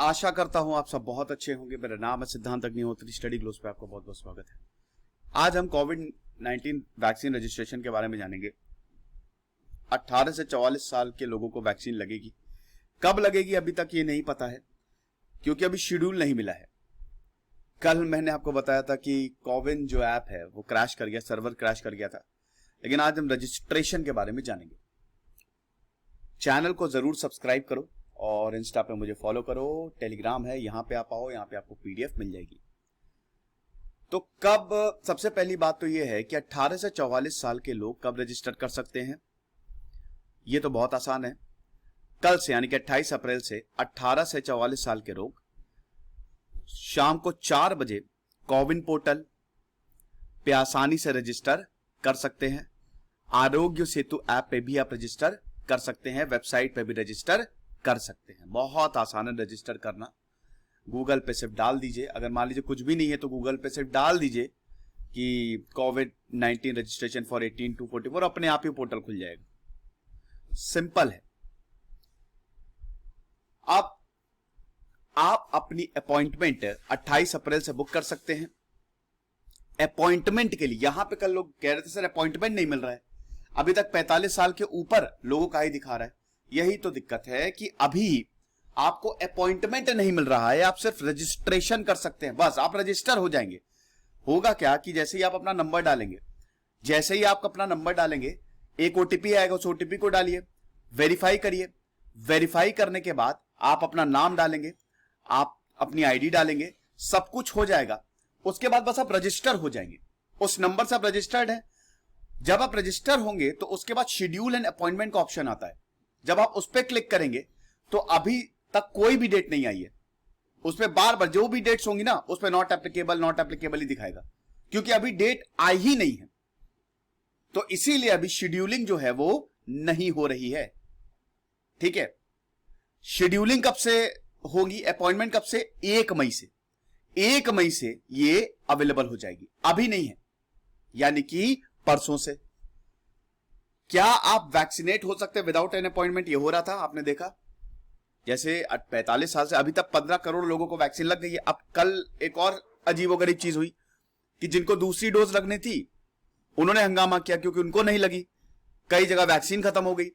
आशा करता हूं आप सब बहुत अच्छे होंगे। मेरा नाम है सिद्धांत अग्निहोत्री, स्टडी ग्लोस पे आपका बहुत बहुत स्वागत है। आज हम कोविड-19 वैक्सीन रजिस्ट्रेशन के बारे में जानेंगे। 18 से 44 साल के लोगों को वैक्सीन लगेगी। कब लगेगी अभी तक ये नहीं पता है, क्योंकि अभी शेड्यूल नहीं मिला है। कल मैंने आपको बताया था कि कोविन जो ऐप है वो क्रैश कर गया, सर्वर क्रैश कर गया था। लेकिन आज हम रजिस्ट्रेशन के बारे में जानेंगे। चैनल को जरूर सब्सक्राइब करो और इंस्टा पे मुझे फॉलो करो। टेलीग्राम है, यहां पे आप आओ, यहां पे आपको पीडीएफ मिल जाएगी। तो कब, सबसे पहली बात तो ये है कि 18 से 44 साल के लोग कब रजिस्टर कर सकते हैं। ये तो बहुत आसान है। कल से यानी कि 28 अप्रैल से 18 से 44 साल के लोग शाम को 4 बजे कोविन पोर्टल पे आसानी से रजिस्टर कर सकते हैं। आरोग्य सेतु ऐप पे भी आप रजिस्टर कर सकते हैं, वेबसाइट पे भी रजिस्टर कर सकते हैं। बहुत आसान है रजिस्टर करना। गूगल पे सिर्फ डाल दीजिए, अगर मान लीजिए कुछ भी नहीं है तो गूगल पे सिर्फ डाल दीजिए कि कोविड-19 रजिस्ट्रेशन फॉर 18 to 44, अपने आप ही पोर्टल खुल जाएगा। सिंपल है। आप अपनी अपॉइंटमेंट 28 अप्रैल से बुक कर सकते हैं। अपॉइंटमेंट के लिए यहां पे कल लोग कह रहे थे सर अपॉइंटमेंट नहीं मिल रहा है। अभी तक 45 साल के ऊपर लोगों का ही दिखा रहा है। यही तो दिक्कत है कि अभी आपको अपॉइंटमेंट नहीं मिल रहा है, आप सिर्फ रजिस्ट्रेशन कर सकते हैं। बस आप रजिस्टर हो जाएंगे। होगा क्या कि जैसे ही आप अपना नंबर डालेंगे, जैसे ही आप अपना नंबर डालेंगे, एक ओटीपी आएगा, उस ओटीपी को डालिए, वेरीफाई करिए। वेरीफाई करने के बाद आप अपना नाम डालेंगे, आप अपनी आईडी डालेंगे, सब कुछ हो जाएगा। उसके बाद बस आप रजिस्टर हो जाएंगे। उस नंबर से आप रजिस्टर्ड हैं। जब आप रजिस्टर होंगे तो उसके बाद शेड्यूल एंड अपॉइंटमेंट का ऑप्शन आता है। जब आप उस पर क्लिक करेंगे तो अभी तक कोई भी डेट नहीं आई है। उसमें बार बार जो भी डेट्स होंगी ना, उस पर नॉट एप्लीकेबल ही दिखाएगा, क्योंकि अभी डेट आई ही नहीं है। तो इसीलिए अभी शेड्यूलिंग जो है वो नहीं हो रही है। ठीक है, शेड्यूलिंग कब से होगी, अपॉइंटमेंट कब से? 1 मई से। 1 मई से ये अवेलेबल हो जाएगी, अभी नहीं है, यानी कि परसों से। क्या आप वैक्सीनेट हो सकते हैं विदाउट एन अपॉइंटमेंट? ये हो रहा था, आपने देखा। जैसे 45 साल से अभी तक 15 करोड़ लोगों को वैक्सीन लग गई है। अब कल एक और अजीबोगरीब चीज हुई कि जिनको दूसरी डोज लगनी थी उन्होंने हंगामा किया क्योंकि उनको नहीं लगी। कई जगह वैक्सीन खत्म हो गई।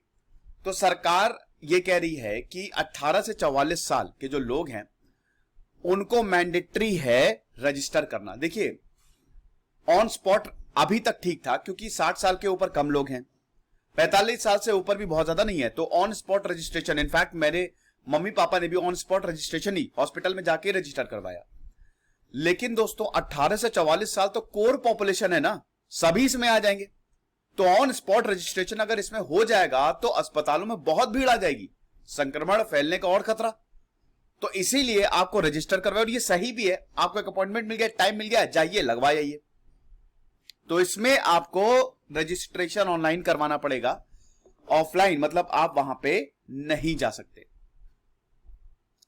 तो सरकार ये कह रही है कि 18 से 44 साल के जो लोग हैं उनको मैंडेटरी है रजिस्टर करना। देखिए, ऑन स्पॉट अभी तक ठीक था क्योंकि 60 साल के ऊपर कम लोग हैं, 45 साल से ऊपर भी बहुत ज्यादा नहीं है। तो ऑन स्पॉट रजिस्ट्रेशन, इनफैक्ट मेरे मम्मी पापा ने भी on spot registration he hospital में जाके रजिस्टर करवाया। लेकिन दोस्तों 18 से 44 साल तो कोर पॉपुलेशन है ना, सभी इसमें आ जाएंगे। तो ऑन स्पॉट रजिस्ट्रेशन अगर इसमें हो जाएगा तो अस्पतालों में बहुत भीड़ आ जाएगी, संक्रमण फैलने का और खतरा। तो इसीलिए आपको रजिस्टर करवाए, और ये सही भी है। आपको एक अपॉइंटमेंट मिल गया, टाइम मिल गया, जाइए लगवा आइए। तो इसमें आपको रजिस्ट्रेशन ऑनलाइन करवाना पड़ेगा। ऑफलाइन मतलब आप वहां पे नहीं जा सकते।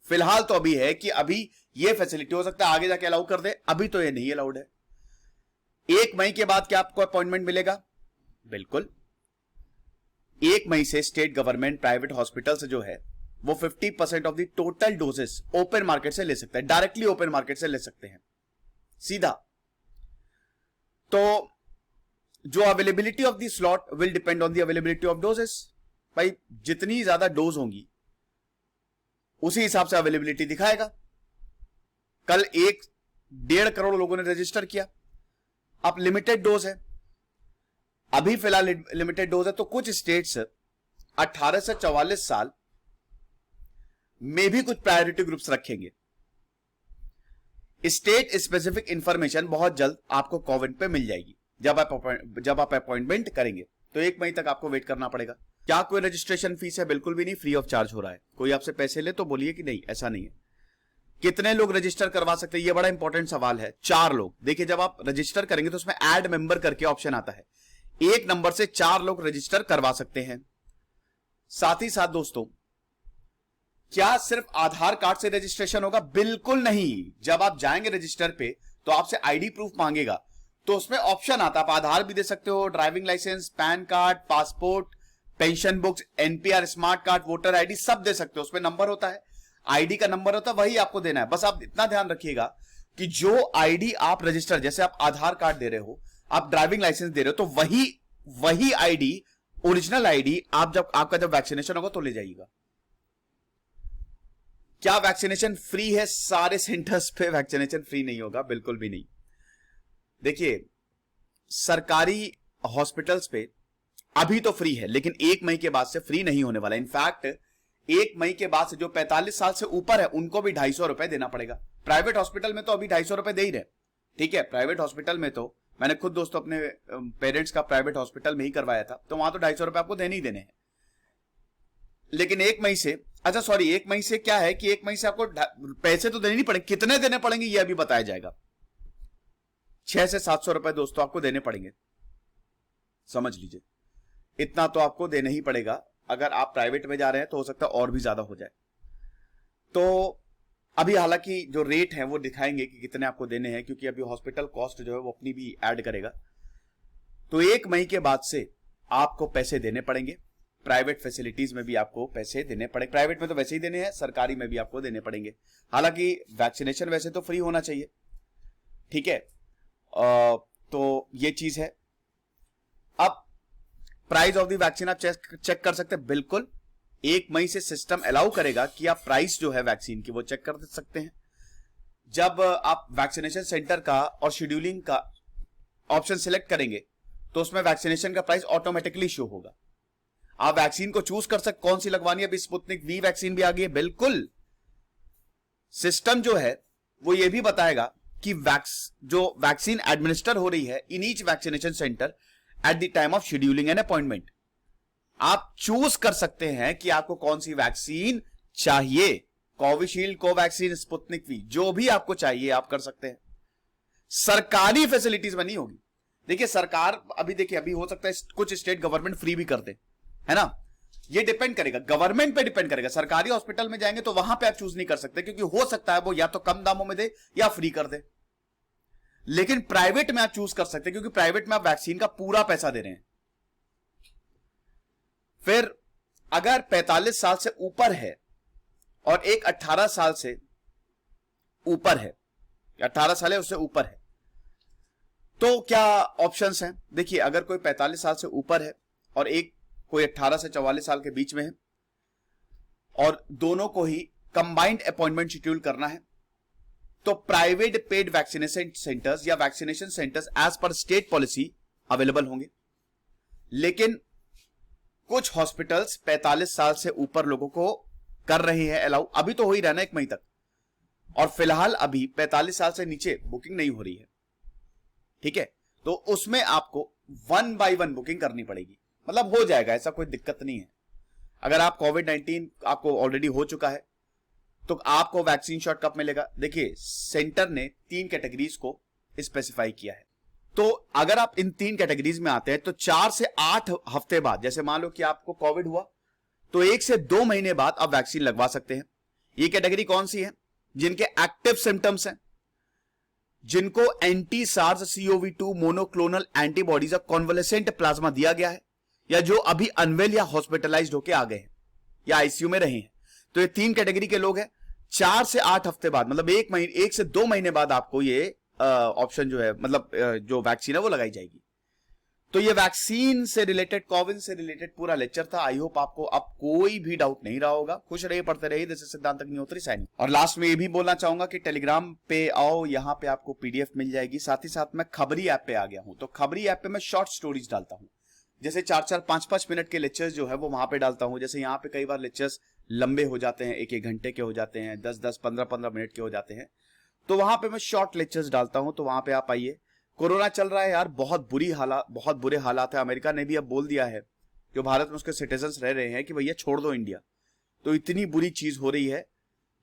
फिलहाल तो अभी है कि अभी ये फैसिलिटी, हो सकता है आगे जाके अलाउ कर दे, अभी तो ये नहीं अलाउड है। 1 मई के बाद क्या आपको अपॉइंटमेंट मिलेगा? बिल्कुल। 1 मई से स्टेट गवर्नमेंट प्राइवेट हॉस्पिटल से जो है वो 50% of the total doses open market से ले सकते हैं, डायरेक्टली ओपन मार्केट से ले सकते हैं सीधा। तो जो availability of the slot will depend on the availability of doses. भाई जितनी ज्यादा डोज होंगी उसी हिसाब से अवेलेबिलिटी दिखाएगा। कल 1.5 करोड़ लोगों ने रजिस्टर किया। अब लिमिटेड डोज है, अभी फिलहाल लिमिटेड डोज है। तो कुछ स्टेट्स 18 से 44 साल में भी कुछ प्रायोरिटी ग्रुप्स रखेंगे। स्टेट स्पेसिफिक इंफॉर्मेशन बहुत जल्द आपको कोविन पे मिल जाएगी जब आप अपॉइंटमेंट करेंगे। तो 1 मई तक आपको वेट करना पड़ेगा। क्या कोई रजिस्ट्रेशन फीस है? बिल्कुल भी नहीं, फ्री ऑफ चार्ज हो रहा है। कोई आपसे पैसे ले तो बोलिए कि नहीं, ऐसा नहीं है। कितने लोग रजिस्टर करवा सकते हैं? ये बड़ा इंपॉर्टेंट सवाल है। 4 लोग। देखिए, जब आप रजिस्टर करेंगे तो उसमें ऐड मेंबर करके ऑप्शन आता है। 1 नंबर से 4 लोग रजिस्टर करवा सकते हैं। साथ ही साथ दोस्तों, क्या सिर्फ आधार कार्ड से रजिस्ट्रेशन होगा? बिल्कुल नहीं। जब आप जाएंगे रजिस्टर पे तो आपसे आईडी प्रूफ मांगेगा, तो उसमें ऑप्शन आता है, आप आधार भी दे सकते हो, driving licence, PAN card, passport, pension books, NPR, smart card, voter ID सब दे सकते हो। उसमें नंबर होता है, आईडी का नंबर होता है वही आपको देना है। बस आप इतना ध्यान रखिएगा कि जो आईडी आप रजिस्टर, जैसे आप आधार कार्ड दे रहे हो, आप ड्राइविंग लाइसेंस दे रहे हो, तो वही आईडी, ओरिजिनल आईडी आप जब आपका जब वैक्सीनेशन होगा तो ले जाइएगा। क्या वैक्सीनेशन फ्री है? सारे सेंटर्स पे वैक्सीनेशन फ्री नहीं होगा, बिल्कुल भी नहीं। देखिए, सरकारी हॉस्पिटल्स पे अभी तो फ्री है, लेकिन 1 मई के बाद से फ्री नहीं होने वाला। इनफैक्ट 1 मई के बाद से जो 45 साल से ऊपर है उनको भी 250 रुपए देना पड़ेगा। प्राइवेट हॉस्पिटल में तो अभी 250 रुपए दे ही रहे, ठीक है। प्राइवेट हॉस्पिटल में तो मैंने खुद दोस्तों अपने पेरेंट्स का प्राइवेट हॉस्पिटल में ही करवाया था, तो वहां तो 250 रुपए आपको देने ही देने हैं। लेकिन 1 मई से, अच्छा सॉरी, 1 मई से क्या है कि 1 मई से आपको पैसे तो देने नहीं पड़ेंगे। कितने देने पड़ेंगे ये अभी बताया जाएगा। 600 से 700 रुपए दोस्तों आपको देने पड़ेंगे, समझ लीजिए। इतना तो आपको देना ही पड़ेगा। अगर आप प्राइवेट में जा रहे हैं तो हो सकता है और भी ज्यादा हो जाए। तो अभी हालांकि जो रेट है वो दिखाएंगे कि कितने आपको देने हैं, क्योंकि अभी हॉस्पिटल कॉस्ट जो है वो अपनी भी ऐड करेगा। तो 1 मई के बाद से आपको पैसे देने पड़ेंगे। प्राइवेट फैसिलिटीज में भी आपको पैसे देने पड़ेंगे। प्राइवेट में तो वैसे ही देने हैं, सरकारी में भी आपको देने पड़ेंगे। हालांकि वैक्सीनेशन वैसे तो फ्री होना चाहिए, ठीक है। तो ये चीज है। अब प्राइस ऑफ द वैक्सीन आप चेक कर सकते हैं, बिल्कुल 1 मई से सिस्टम अलाउ करेगा कि आप प्राइस जो है वैक्सीन की वो चेक कर सकते हैं। जब आप वैक्सीनेशन सेंटर का और शेड्यूलिंग का ऑप्शन सिलेक्ट करेंगे तो उसमें वैक्सीनेशन का प्राइस ऑटोमेटिकली शो होगा। आप वैक्सीन को चूज कर सकते कौन सी लगवानी है। अभी स्पुतनिक वी वैक्सीन भी आ गई है, बिल्कुल। सिस्टम जो है वो ये भी बताएगा कि जो वैक्सीन एडमिनिस्टर हो रही है in each vaccination centre at the time of scheduling an appointment. आप चूज कर सकते हैं कि आपको कौन सी वैक्सीन चाहिए, कोविशील्ड, कोवैक्सीन, स्पुतनिक वी, जो भी आपको चाहिए आप कर सकते हैं। सरकारी फैसिलिटीज में नहीं होगी। देखिए सरकार अभी हो सकता है कुछ स्टेट गवर्नमेंट फ्री भी कर दे, है ना। ये डिपेंड करेगा, गवर्नमेंट पे डिपेंड करेगा। सरकारी हॉस्पिटल में जाएंगे तो वहां पे आप चूज नहीं कर सकते, क्योंकि हो सकता है वो या तो कम दामों में दे या फ्री कर दे। लेकिन प्राइवेट में आप चूज कर सकते हैं, क्योंकि प्राइवेट में आप वैक्सीन का पूरा पैसा दे रहे हैं। फिर अगर 45 साल से ऊपर है और एक 18 साल से ऊपर है, 18 साल है उससे ऊपर है, तो क्या ऑप्शंस हैं? देखिए, अगर कोई 45 साल से ऊपर है और एक कोई 18 से 44 साल के बीच में है और दोनों को ही कंबाइंड अपॉइंटमेंट शेड्यूल करना है, तो प्राइवेट पेड वैक्सीनेशन सेंटर्स या vaccination centres as per state policy available होंगे। लेकिन कुछ हॉस्पिटल्स 45 साल से ऊपर लोगों को कर रहे हैं अलाउ। अभी तो हो ही रहना 1 मई तक, और फिलहाल अभी 45 साल से नीचे बुकिंग नहीं हो रही है, ठीक है। तो उसमें आपको 1 बाय 1 बुकिंग करनी पड़ेगी। मतलब हो जाएगा, ऐसा कोई दिक्कत नहीं है। अगर आप कोविड-19 आपको ऑलरेडी हो चुका है तो आपको वैक्सीन शॉट कब मिलेगा? देखिए, सेंटर ने 3 कैटेगरीज को स्पेसिफाई किया है। तो अगर आप इन 3 कैटेगरीज में आते हैं तो 4 से 8 हफ्ते बाद, जैसे मान लो कि आपको कोविड हुआ तो 1 से 2 महीने बाद आप वैक्सीन लगवा सकते हैं। ये कैटेगरी कौन सी है? जिनके एक्टिव सिम्टम्स हैं, जिनको anti SARS CoV-2 monoclonal antibodies और कॉन्वलेसेंट प्लाज्मा दिया गया है, या जो अभी अनवेल या हॉस्पिटलाइज्ड होके आ गए हैं या आईसीयू में रहे हैं। तो ये 3 कैटेगरी के लोग हैं। 4 से 8 हफ्ते बाद, मतलब 1 से 2 महीने बाद आपको ये ऑप्शन जो है, मतलब जो वैक्सीन है वो लगाई जाएगी। तो ये वैक्सीन से रिलेटेड, कोविन से रिलेटेड पूरा लेक्चर था। आई होप आपको अब कोई भी डाउट नहीं रहा होगा। खुश रहिए, पढ़ते रहिए। दिस इज सिद्धांत अग्निहोत्री साइनिंग। और लास्ट में ये भी बोलना चाहूंगा कि टेलीग्राम पे आओ, यहाँ पे आपको PDF मिल जाएगी। साथ ही साथ मैं खबरी ऐप पे आ गया हूं। तो खबरी ऐप पे मैं शॉर्ट स्टोरीज डालता हूं, जैसे 4-4, 5-5 मिनट के लेक्चर्स जो है वो वहां पे डालता हूं। जैसे यहाँ पे कई बार लेक्चर्स लंबे हो जाते हैं, 1-1 घंटे के हो जाते हैं, 10-10, 15-15 मिनट के हो जाते हैं। तो वहां पे मैं शॉर्ट लेक्चर्स डालता हूं, तो वहां पे आप आइए। कोरोना चल रहा है यार, बहुत बुरे हालात है। अमेरिका ने भी अब बोल दिया है, जो भारत में उसके सिटीजन्स रह रहे हैं, कि भैया छोड़ दो इंडिया। तो इतनी बुरी चीज हो रही है,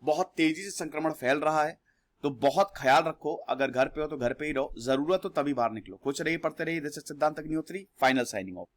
बहुत तेजी से संक्रमण फैल रहा है। तो बहुत ख्याल रखो। अगर घर पे हो तो घर पे ही रहो, जरूरत हो तभी बाहर निकलो। खुश रहिए, पढ़ते रहिए। दिस इज सिद्धांत अग्निहोत्री, फाइनल साइनिंग ऑफ।